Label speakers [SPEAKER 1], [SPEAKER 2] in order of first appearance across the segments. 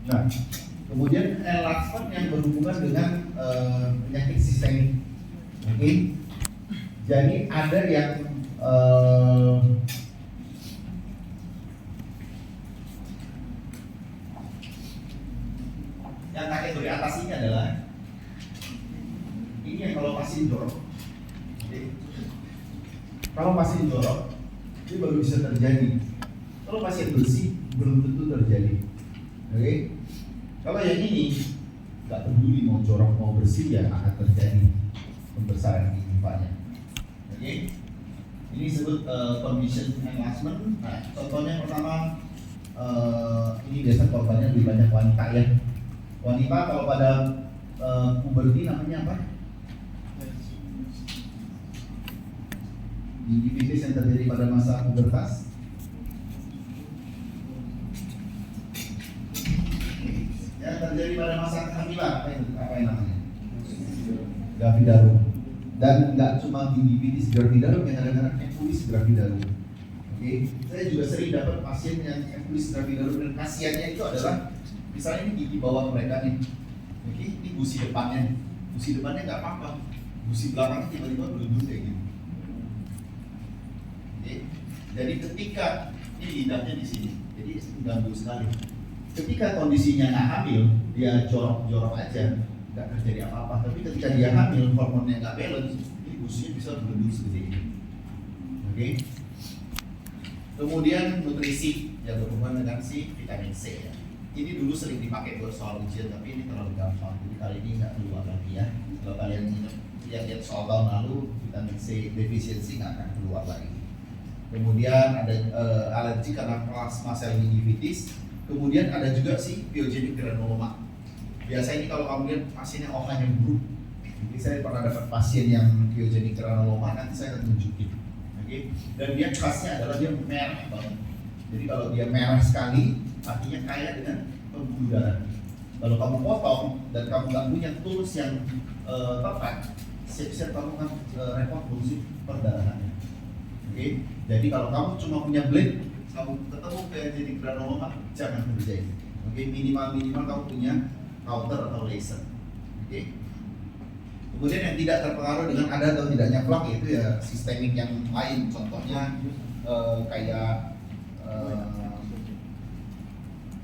[SPEAKER 1] Nah, kemudian enlargement yang berhubungan dengan penyakit sistemik. Oke, jadi ada yang kategori atas ini adalah ini yang kalau pasien jorok. Oke. Kalau pasien jorok, itu baru bisa terjadi. Kalau pasien bersih, belum tentu terjadi. Oke. Kalau yang ini nggak peduli mau jorok mau bersih ya akan terjadi pembesaran ginjalnya. Oke. Ini disebut condition enlargement. Nah, contohnya pertama ini biasa korbannya lebih banyak wanita ya. Wanita kalau pada puberti namanya apa? Gingivitis yang terjadi pada masa pubertas. Yang terjadi pada masa kehamilan apa yang namanya? Gravidarum. Dan nggak cuma gingivitis gravidarum, yang kadang-kadang epulis gravidarum. Oke, saya juga sering dapat pasien yang epulis gravidarum dan kasihannya itu adalah misalnya ini gigi bawah mereka nih. Oke, ini gusi depannya. Gusi depannya nggak apa-apa. Gusi belakangnya tiba-tiba berlindung kayak gitu. Oke, jadi ketika ini lidahnya di sini, jadi mengganggu sekali. Ketika kondisinya nggak hamil, dia jorok-jorok aja, nggak terjadi apa-apa. Tapi ketika dia hamil, hormonnya nggak balance, ini gusinya bisa berlindung seperti ini. Oke. Kemudian nutrisi yang berhubungan dengan si vitamin C ya. Ini dulu sering dipakai buat soal ujian, tapi ini terlalu gampang. Jadi kali ini nggak keluar lagi ya. Kalau kalian lihat soal tahun lalu, vitamin C defisiensi nggak akan keluar lagi. Kemudian ada alergi karena plasma cell gingivitis. Kemudian ada juga si pyogenic granuloma. Biasanya ini kalau kamu lihat pasiennya OH-nya buruk. Jadi saya pernah dapat pasien yang pyogenic granuloma, nanti saya akan tunjukin. Oke. Dan dia khasnya adalah dia merah banget. Jadi kalau dia merah sekali, artinya kaya dengan pembuluh darah. Kalau kamu potong dan kamu nggak punya tools yang tepat, siap-siap kamu akan repot fungsi perdarahannya. Oke, jadi kalau kamu cuma punya blade, kamu ketemu kayak jadi granuloma, jangan kerjain. Oke, minimal kamu punya counter atau laser. Oke. Kemudian yang tidak terpengaruh dengan ada atau tidaknya plak itu ya sistemik yang lain, contohnya kayak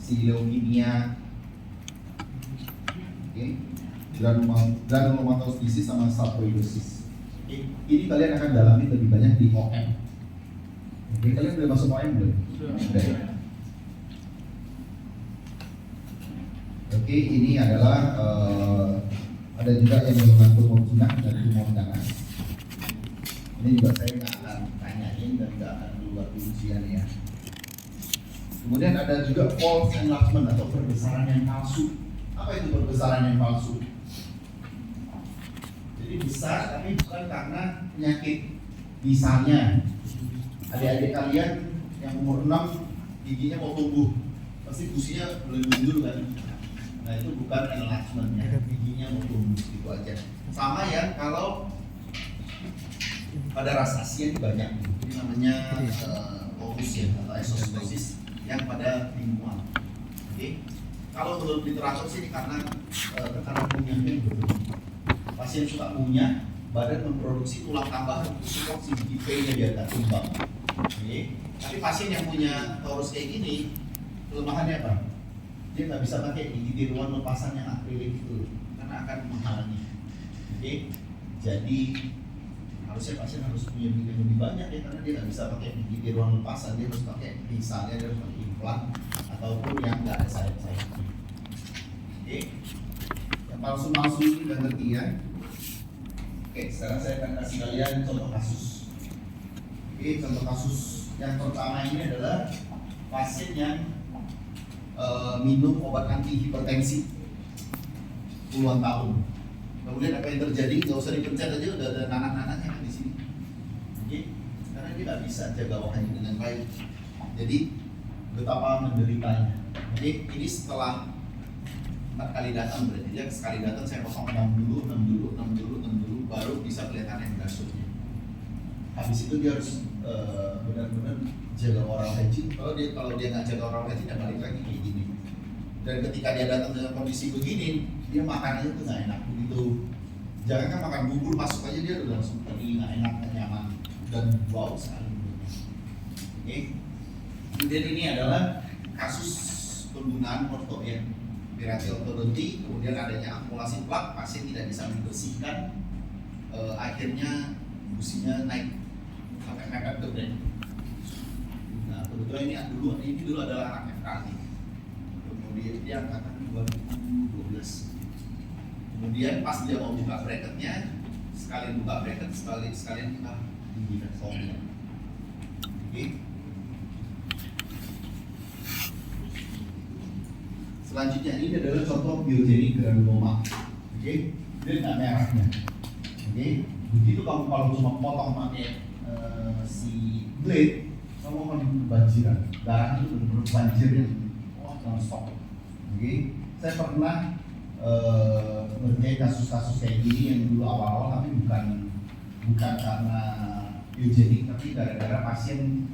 [SPEAKER 1] si leukemia, granulomatosis sama sarkoidosis. Ini kalian akan dalami lebih banyak di OM. Oke, kalian udah masuk OM belum? Sudah. Oke, ini adalah ada juga yang mengatur tumor dan tumor ganas. Ini juga saya nggak akan tanyain dan nggak akan keluar ujian ya. Kemudian ada juga false enlargement atau perbesaran yang palsu. Apa itu perbesaran yang palsu? Jadi besar tapi bukan karena penyakit. Misalnya adik-adik kalian yang umur 6 giginya mau tumbuh, pasti gusinya melindungi dulu kan. Nah itu bukan enlargement-nya, giginya mau tumbuh gitu aja. Sama ya kalau pada ras Asia ini banyak, ini namanya opus ya atau exostosis yang pada lingkungan. Oke, kalau menurut literatur sih karena tekanan punyanya berbeda. Pasien suka punya, badan memproduksi tulang tambahan untuk support si gigi P-nya biar tak tumbang. Oke, tapi pasien yang punya torus kayak gini, kelemahannya apa? Dia nggak bisa pakai gigi tiruan lepasan yang akrilik itu, karena akan menghalangi. Oke, jadi harusnya pasien harus punya gigi yang lebih banyak ya, karena dia nggak bisa pakai gigi tiruan lepasan, dia harus pakai misalnya dia harus pakai implan ataupun yang nggak ada sayap-sayapnya. Oke, yang palsu-palsu ini udah ngerti ya. Oke, sekarang saya akan kasih kalian contoh kasus. Oke, contoh kasus yang pertama ini adalah pasien yang minum obat anti hipertensi puluhan tahun. Kemudian apa yang terjadi? Nggak usah dipencet aja, udah ada nanah-nanahnya kan di sini. Oke, karena dia nggak bisa jaga OH-nya dengan baik. Jadi betapa menderitanya. Oke, ini setelah 4 kali datang berarti dia sekali datang saya potong 6 dulu, baru bisa kelihatan yang gasutnya. Habis itu dia harus benar-benar jaga oral hygiene. Kalau dia nggak jaga oral hygiene, dia balik lagi kayak gini. Dan ketika dia datang dengan kondisi begini, dia makannya tuh nggak enak begitu. Jangan kan makan bubur masuk aja dia udah langsung pergi, nggak enak, nggak nyaman dan bau sekali. Oke. Kemudian ini adalah kasus penggunaan orto ya, pirati ortodonti, kemudian adanya akumulasi plak, pasien tidak bisa membersihkan, akhirnya gusinya naik sampai mepet ke brain. Nah kebetulan ini dulu adalah anak FKT, kemudian dia angkatan 2012. Kemudian pas dia mau buka bracketnya, sekalian buka bracket, sekalian kita tinggikan soalnya. Oke. Selanjutnya ini adalah contoh biogenik granuloma. Oke, dia nggak merahnya. Oke, begitu kamu kalau cuma potong pakai si blade, kamu akan kebanjiran. Darah itu benar-benar banjir yang non-stop. Oke, saya pernah berkait kasus-kasus kayak gini yang dulu awal-awal, tapi bukan karena biogenik, tapi gara-gara pasien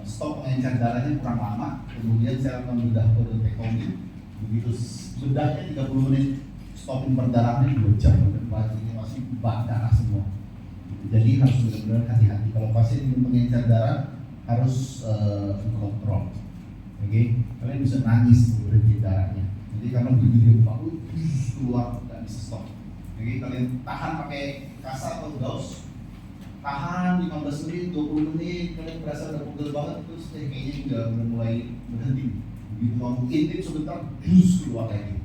[SPEAKER 1] stok pengencer darahnya kurang lama, kemudian saya lakukan bedah podontektomi. Begitu bedahnya 30 menit, stopin perdarahannya 2 jam, dan ini masih bak darah semua. Jadi harus benar-benar hati-hati. Kalau pasien ingin pengencer darah harus kontrol. Oke, kalian bisa nangis berhenti darahnya. Jadi karena begitu keluar nggak bisa stop. Oke, kalian tahan pakai kasar atau gauss. Tahan 15 menit, 20 menit, kalian berasa udah pegel banget, terus kayaknya udah mulai berhenti. Begitu kamu intip sebentar, terus keluar lagi.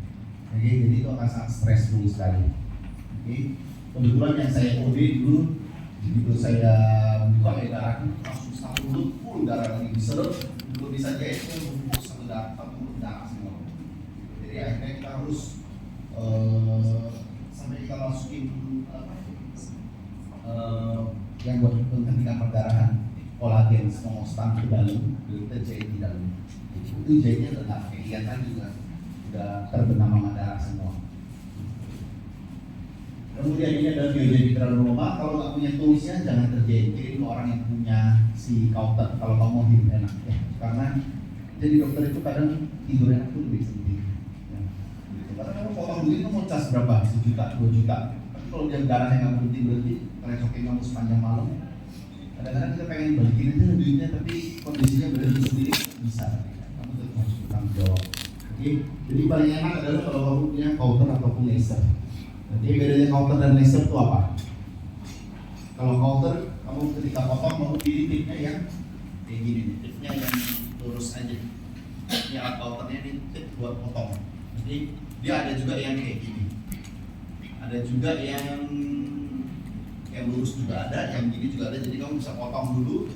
[SPEAKER 1] Oke, jadi itu akan sangat stressful sekali. Oke, kebetulan yang saya OD dulu, begitu saya buka darahnya, langsung satu mulut full darah lagi diserut, belum bisa jahit, satu mulut darah semua. Jadi akhirnya kita harus sampai kita masukin yang buat penghentikan perdarahan, kolagen semostan ke dalam, kita jahit di dalam. Itu jahitnya udah nggak kelihatan juga, udah terbenam sama darah semua. Kemudian ini adalah biogenik granuloma. Kalau nggak punya toolsnya jangan terjahit. Kirim ke orang yang punya si kauter kalau kamu mau hidup enak ya. Karena jadi dokter itu kadang tidur enak tuh lebih sedikit. Ya. Karena kamu potong duit itu mau cas berapa? 1 juta, 2 juta. Tapi kalau dia darahnya nggak berhenti, recokin kamu sepanjang malam. Kadang-kadang kita pengen balikin aja duitnya, tapi kondisinya berhenti sendiri bisa. Kamu tetap harus bertanggung jawab. Oke. Jadi paling enak adalah kalau kamu punya kauter ataupun laser. Jadi bedanya kauter dan laser itu apa? Kalau kauter, kamu ketika potong mau pilih tipnya yang kayak gini, tipnya yang lurus aja. Ini alat kauternya ini tip buat potong. Jadi dia ada juga yang kayak gini, ada juga yang lurus juga ada, yang gini juga ada. Jadi kamu bisa potong dulu.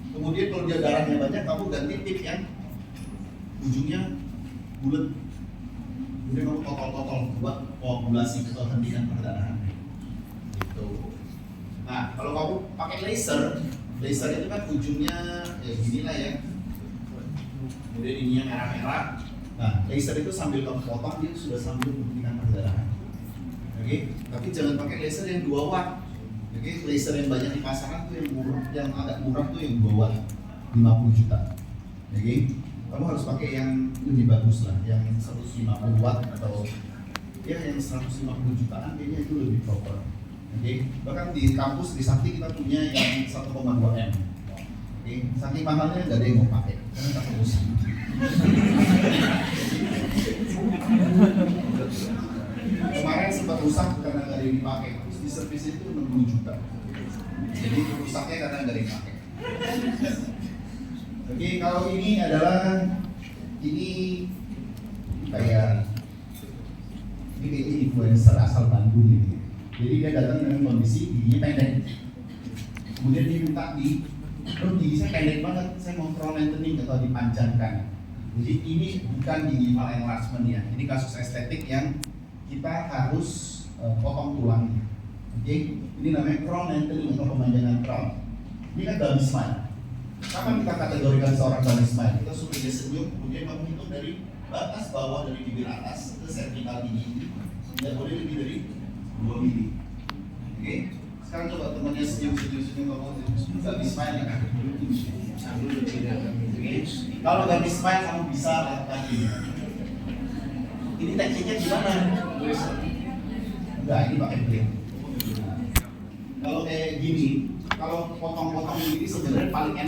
[SPEAKER 1] Kemudian kalau dia darahnya banyak, kamu ganti tip yang ujungnya bulat. Kemudian kamu totol buat koagulasi atau hentikan perdarahan. Gitu. Nah, kalau kamu pakai laser itu kan ujungnya ya ginilah ya. Kemudian ininya merah-merah. Nah, laser itu sambil kamu potong dia sudah sambil menghentikan perdarahan. Oke, tapi jangan pakai laser yang 2 watt. Oke, laser yang banyak di pasaran tuh yang agak murah tuh yang 2 watt, 50 juta. Oke. Kamu harus pakai yang lebih bagus lah, yang 150 watt atau ya yang 150 jutaan kayaknya itu lebih proper. Oke, bahkan di kampus di Sakti kita punya yang 1,2 M. Oke, saking mahalnya nggak ada yang mau pakai karena tak bagus. Kemarin sempat rusak karena nggak ada yang dipakai, terus di servis itu 60 juta. Jadi rusaknya karena nggak ada yang dipakai. Oke, kalau ini adalah kayak influencer asal Bandung gitu. Jadi dia datang dengan kondisi giginya pendek. Kemudian dia minta gigi saya pendek banget, saya mau crown lengthening atau dipanjangkan. Jadi ini bukan minimal enlargement ya. Ini kasus estetik yang kita harus potong tulangnya. Oke, ini namanya crown lengthening atau pemanjangan crown. Ini kan dummy smile. Kapan kita kategorikan seorang dummy smile? Kita suruh dia senyum, kemudian kamu hitung dari batas bawah dari bibir atas ke sertikal gigi ini. Tidak boleh lebih dari 2 mili. Oke? Sekarang coba temannya senyum kamu dummy smile ya kan? Oke? Kalau dummy smile kamu bisa lakukan ini. Ini tekniknya gimana? Enggak, ini pakai blade. Kalau kayak gini, kalau potong-potong gini sebenarnya paling enak.